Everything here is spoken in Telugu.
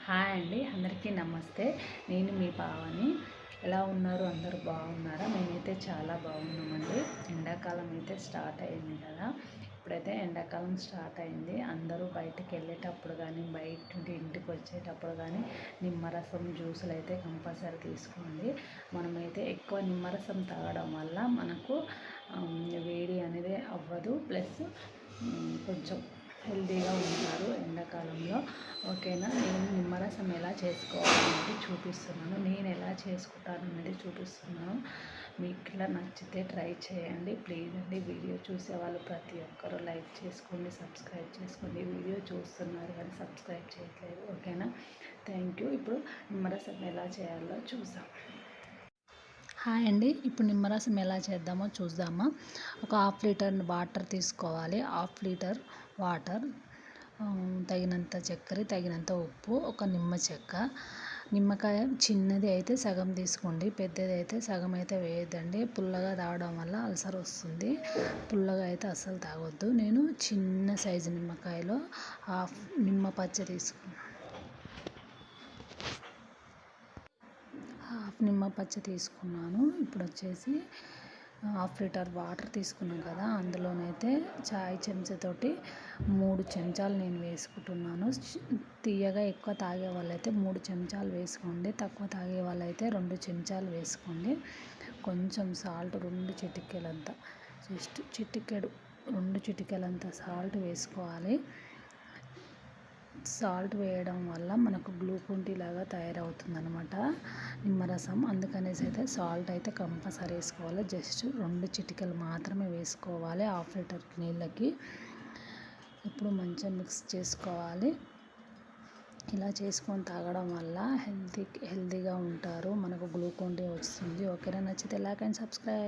హాయ్ అండి, అందరికీ నమస్తే. నేను మీ పావని. ఎలా ఉన్నారు? అందరూ బాగున్నారా? మేమైతే చాలా బాగున్నామండి. ఎండాకాలం అయితే స్టార్ట్ అయింది కదా. ఇప్పుడైతే ఎండాకాలం స్టార్ట్ అయింది. అందరూ బయటికి వెళ్ళేటప్పుడు కానీ, బయట నుండి ఇంటికి వచ్చేటప్పుడు కానీ నిమ్మరసం జ్యూసులు అయితే కంపల్సరీ తీసుకోండి. మనమైతే ఎక్కువ నిమ్మరసం తాగడం వల్ల మనకు వేడి అనేది అవ్వదు, ప్లస్ కొంచెం హెల్తీగా ఉంటారు ఎండాకాలంలో. ఓకేనా? నేను నిమ్మరసం ఎలా చేసుకోవాలనేది చూపిస్తున్నాను. నేను ఎలా చేసుకుంటాను అనేది చూపిస్తున్నాను. మీకు ఇలా నచ్చితే ట్రై చేయండి ప్లీజ్ అండి. వీడియో చూసేవాళ్ళు ప్రతి ఒక్కరూ లైక్ చేసుకోండి, సబ్స్క్రైబ్ చేసుకోండి. వీడియో చూస్తున్నారు కానీ సబ్స్క్రైబ్ చేయట్లేదు. ఓకేనా? Thank you. ఇప్పుడు నిమ్మరసం ఎలా చేయాలో చూద్దాం. హాయ్ అండి, ఇప్పుడు నిమ్మరసం ఎలా చేద్దామో చూద్దామా. ఒక 1/2 లీటర్ వాటర్ తీసుకోవాలి. 1/2 లీటర్ వాటర్, తగినంత చక్కెర, తగినంత ఉప్పు, ఒక నిమ్మ చెక్క. నిమ్మకాయ చిన్నది అయితే సగం తీసుకోండి, పెద్దది అయితే సగం అయితే వేయద్దండి. పుల్లగా తాగడం వల్ల అల్సర్ వస్తుంది. పుల్లగా అయితే అస్సలు తాగొద్దు. నేను చిన్న సైజు నిమ్మకాయలో హాఫ్ నిమ్మ పచ్చ తీసుకున్నాను. హాఫ్ నిమ్మ పచ్చ తీసుకున్నాను. ఇప్పుడు వచ్చేసి 1/2 లీటర్ వాటర్ తీసుకున్నాం కదా, అందులోనైతే చాయ్ చెంచాతోటి 3 చెంచాలు నేను వేసుకుంటున్నాను. తీయగా ఎక్కువ తాగే వాళ్ళైతే 3 చెంచాలు వేసుకోండి, తక్కువ తాగే వాళ్ళైతే 2 చెంచాలు వేసుకోండి. కొంచెం సాల్ట్ 2 చిటికెలంత, జస్ట్ చిటికెడు, 2 చిటికెలంత సాల్ట్ వేసుకోవాలి. సాల్ట్ వేయడం వల్ల మనకు గ్లూకోన్ టీ లాగా తయారవుతుంది అనమాట నిమ్మరసం. అందుకనేసి అయితే సాల్ట్ అయితే కంపల్సరీ వేసుకోవాలి. జస్ట్ 2 చిటికలు మాత్రమే వేసుకోవాలి 1/2 లీటర్ నీళ్ళకి. ఇప్పుడు మంచిగా మిక్స్ చేసుకోవాలి. ఇలా చేసుకొని తాగడం వల్ల హెల్తీగా ఉంటారు. మనకు గ్లూకోన్ టీ వస్తుంది. ఓకేనా? నచ్చితే లైక్ అండ్ సబ్స్క్రైబ్.